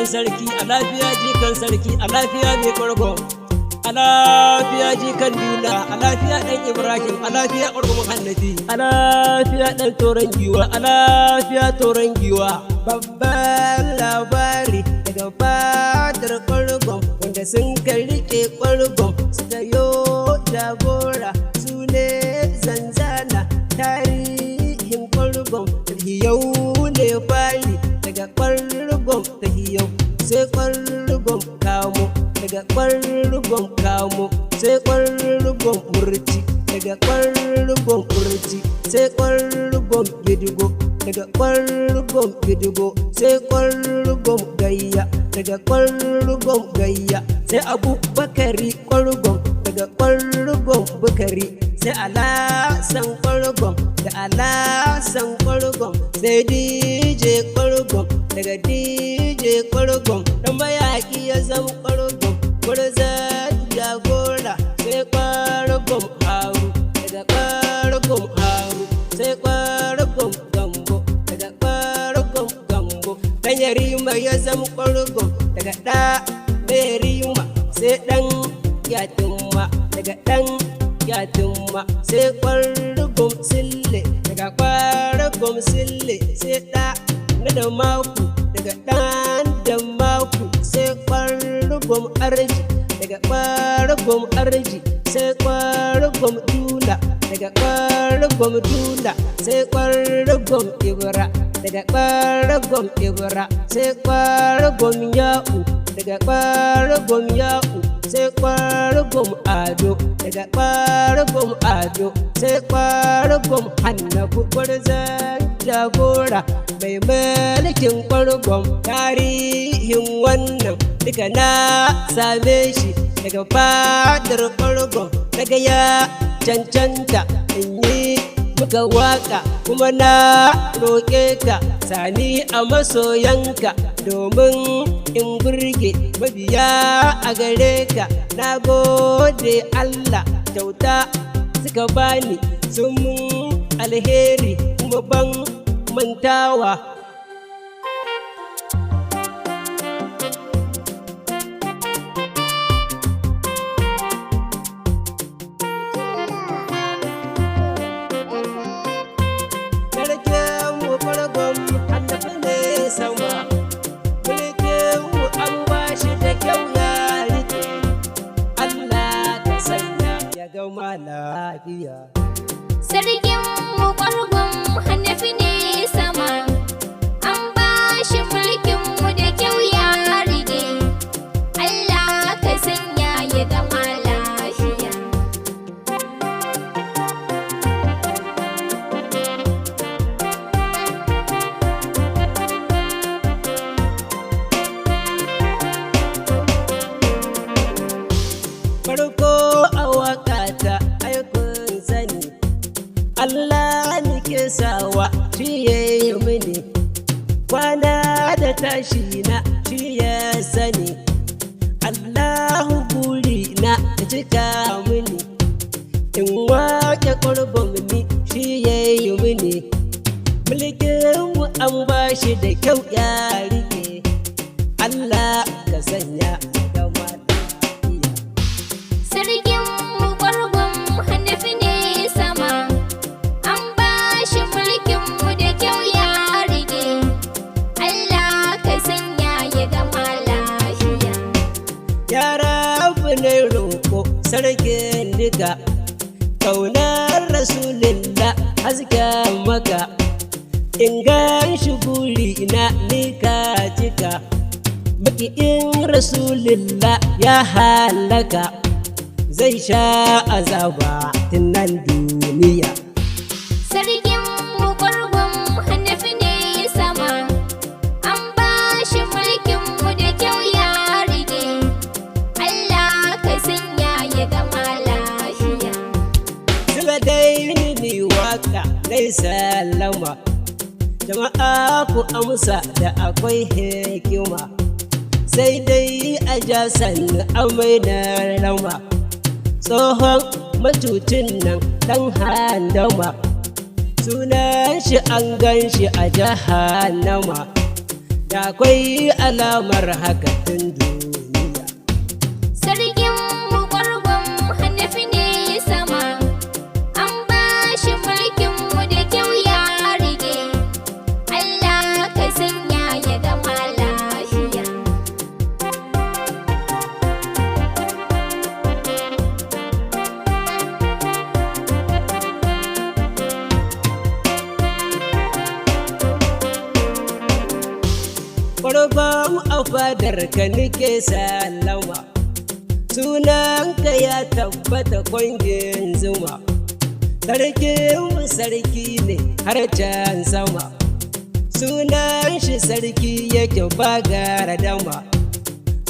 jikan sarki, a lafiya jikan sarki, a lafiya mai ƙwargo, a lafiya jikan dula, a lafiya ɗan Ibrahim, a lafiya ƙwargon Hannati, a lafiya ɗan toron giwa, a lafiya toron giwa. Babban labari daga fadar ƙwargon wanda sun rike ƙwargon suka yo jagora su ne zanzana tarihin ƙwargon yau ne fari daga ƙwargon ta hiyau sai ƙwargon kamo daga ƙwargon kamo sai ƙwargon murci daga ƙwargon murci sai ƙwargon gidigo daga ƙwargon gidigo sai ƙwargon gayya daga ƙwargon gayya sai abubakari ƙwargon daga ƙwargon bukari sai alasan ƙwargon da alasan ƙwargon sai dj ƙwargon daga dj ƙwargon dan mayaƙi ya zama ƙwargon gwarzon jagora sai ƙwargon haru daga ƙwargon haru sai ƙwargon gambo daga ƙwargon gambo dan yarima ya zama ƙwargon daga ɗa da yarima sai ɗan yatimma daga ɗan yatimma sai ƙwargon sille daga ƙwargon sille sai ɗa na da maku daga ɗan da maku sai ƙwargon arji daga ƙwargon arji sai ƙwargon dula daga ƙwargon dula sai ƙwargon ibra daga ƙwargon ibra sai ƙwargon ya'u daga ƙwargon ya'u sai ƙwargon ado daga ƙwargon ado sai ƙwargon hannafu gwarzon jagora mai mulkin ƙwargon tarihin wannan duka na same shi daga fadar ƙwargon daga ya cancanta in yi muka waka kuma na roƙe ka sani a masoyanka domin in burge mabiya a gare ka. Na gode Allah kyauta suka bani sun mun alheri kuma ban mantawa. Sarkin mu ƙwargon Hannafi ne sama, an ba shi mulkin mu da kyau ya rike. Allah ka sanya ya gama lafiya. Farko a waƙata aikun sani Allah nike sawa shi ya yi mini, kwana da tashi na shi ya sani. Allahu buri na cika mini, in waƙe ƙwargon ni shi ya yi mini. Mulkin mu an ba shi da kyau ya rike, Allah ka sanya gama lafiya. Sarkin mu ƙwargon Hannafi ne sama, an ba shi mulkin mu da kyau ya rike. Allah ka sanya ya gama lafiya. Ya Rabu ne roƙo sarkin diga, ƙaunar Rasulillah hasken maka, in gan shi guri na ni ka cika. Maki'in Rasulillah ya halaka, zai sha azaba tun nan duniya. Sarkin mu ƙwargon Hannafi ne sama, an ba shi mulkin mu da kyau ya rike. Allah ka sanya ya gama lafiya. Suka dai ni waka dai sallama, jama'a ku amsa da akwai hikima, sai dai a ja sannu amai da rama. Tsohon matucin nan ɗan handama, sunan shi an gan shi a jahannama. da akwai alamar haka tun duniya. Sarkin mu gwargon Hanafi ne sama, an ba shi mulkin mu da kyau ya rike. Allah ka sanya ya gama lafiya. Ƙwarban a fadar ka nike sallama, sunanka ya tabbata kwangin zuma. Sarkin sarki ne har can sama, sunan shi sarki yake ba garadama.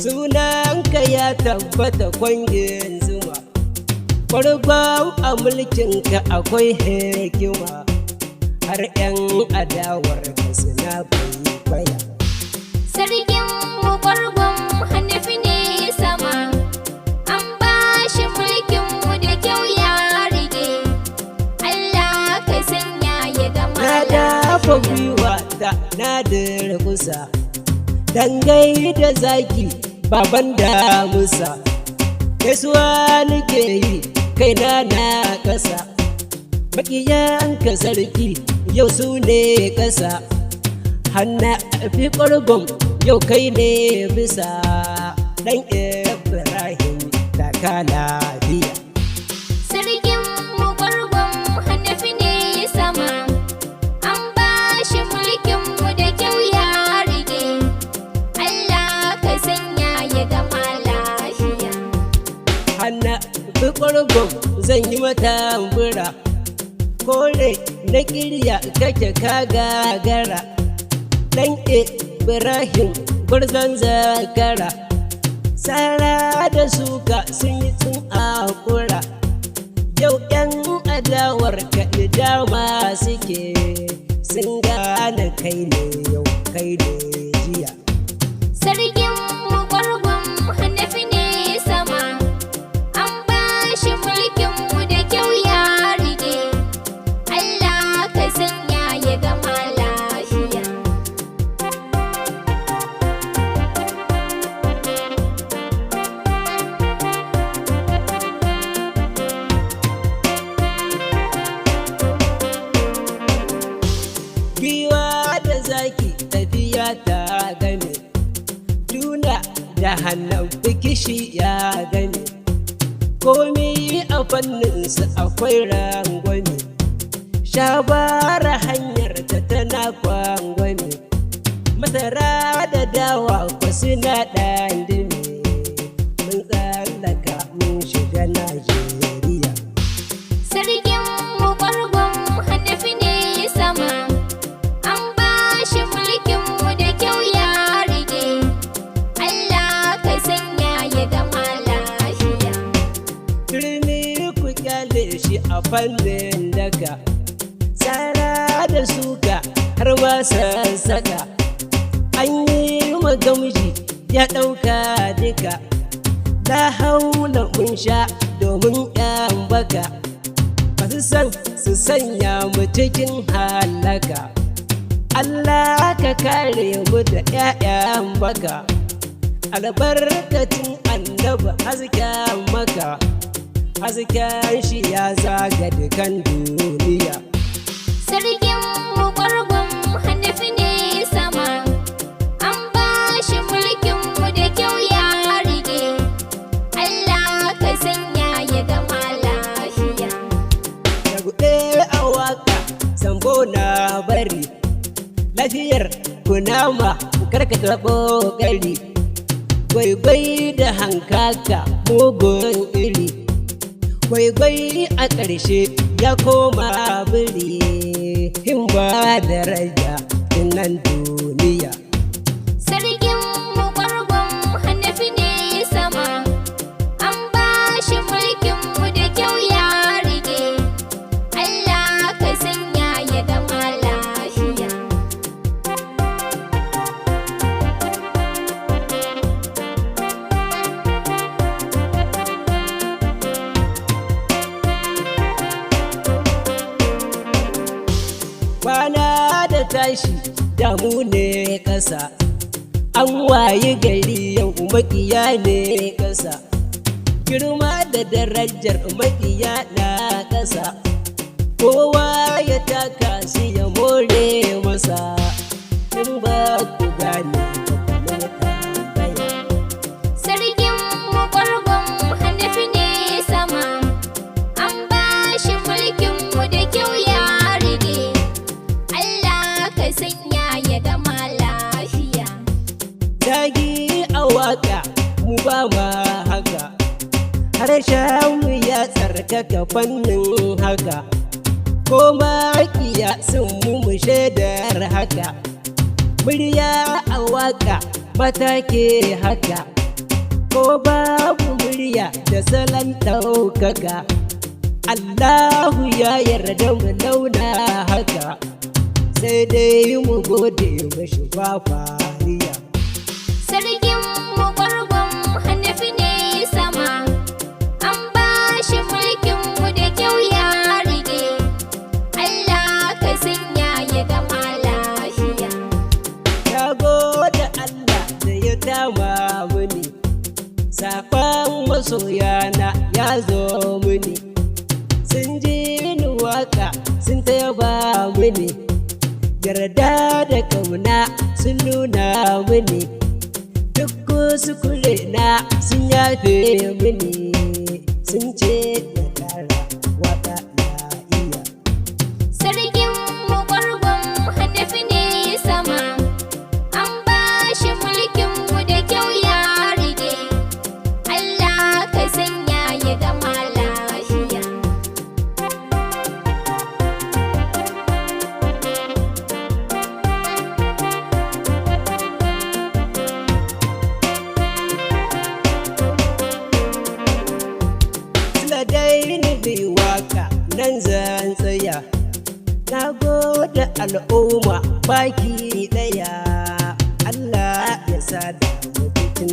Sunanka ya tabbata kwangin zuma, ƙwarban a mulkinka akwai hikima, har 'yan adawar ka suna kwaikwaya. Sarkin mu gwargon Hanafi ne sama, an ba shi mulkin mu da kyau ya rike. Allah ka sanya ya gama Na dafa gwiwa ta na durƙusa, dangai da zaki baban damusa. Gaisuwa nake yi kaina na ƙasa, maƙiyanka sarki yau su ne ƙasa. Hanna fi ƙwargon yau kai ne bisa, ɗan Ibrahim da ka lafiya. Sarkin mu gwargon Hanafi ne sama, an ba shi mulkin mu da kyau ya rike. Allah ka sanya ya gama lafiya. Hanna fi ƙwargon zan yi mata bura, kore na ƙirya kake ka gagara. Ɗan Ibrahim gwarzon zakara, tsara da suka sun yi tun akura. Yau 'yan adawar ka dama suke, sun gane kai ne yau kai ne jiya. Sarkin mu gwargon Hanafi ne sama, an ba shi mulkin mu da kyau ya rike. Allah ka sanya ya gama lafiya. Giwa da zaki tafiya ta game, juna da hannun bikishi ya game. Komi a fanninsu akwai rangwame, shabara hanyar ta tana kwangwame. Masara da dawa ku suna ɗan dime, mun tsallaka mun shiga Najeriya. Sarkin mu gwargon Hanafi ne sama, an ba shi mulkin mu da kyau ya rike. Allah ka sanya ya gama lafiya. Turmi ku kyale shi a fannin daga, tsara da suka har ma sassaka. An yi magamji ya ɗauka duka, la haula mun sha domin 'yan baka. Masu san su sanya mu cikin halaka, Allah ka kare mu da 'ya'yan baka. Albarkacin annabi hasken maka, hasken shi ya zaga dukan duniya. Sarkin mu gwargon Hanafi ne sama, an ba shi mulkin mu da kyau ya rike. Allah ka sanya ya gama lafiya. Da guɗe a waka sambo na bari, lafiyar kunama karka taɓo ƙari. Gwaigwai da hankaka mugun iri, gwaigwai a ƙarshe ya koma biri. Himba daraja nan duniya. Sarkin mu gwargon Hanafi ne sama, an ba shi mulkin mu da kyau ya rike. Allah ka sanya ya gama lafiya. kwana da tashi damu ne ƙasa, an wayi gari yau maƙiya ne ƙasa, girma da darajar maƙiya na ƙasa, kowa ya taka shi ya more masa, in ba ku gane ba kuma tambaya. Sarkin makwargon Hanafi ne sama, an ba shi mulkin mu da kyau ya rige, Allah ka sanya ya gama lafiya. Dagi a waƙa mu ba ma haka, harshen mu ya tsarkaka fannin haka, ko maƙiya sun mu shaidar haka, murya a waƙa mata ke haka, ko babu murya da salon ɗaukaka, Allahu ya yarda mu launa haka, sai dai mu gode mashi ba fariya. Sarkin makwargon Hanafi ne sama, an ba shi mulkin mu da kyau ya rige, Allah ka sanya ya gama lafiya. Ya gode Allah da ya dama mini, saƙon masoyana ya zo mini, sun ji ni waƙa sun taya mini, yarda da ƙauna sun nuna mini, duk kuskure na sun yafe mini, sun ce na ƙara waƙa na iya. Sarkin makwargon Hanafi ne sama, an ba shi mulkin mu da kyau ya rige, Allah ka sanya ya gama lafiya. Sila dai ni bi waka nan zan tsaya, na gode al'umma baki ɗaya, Allah ya sa da mutum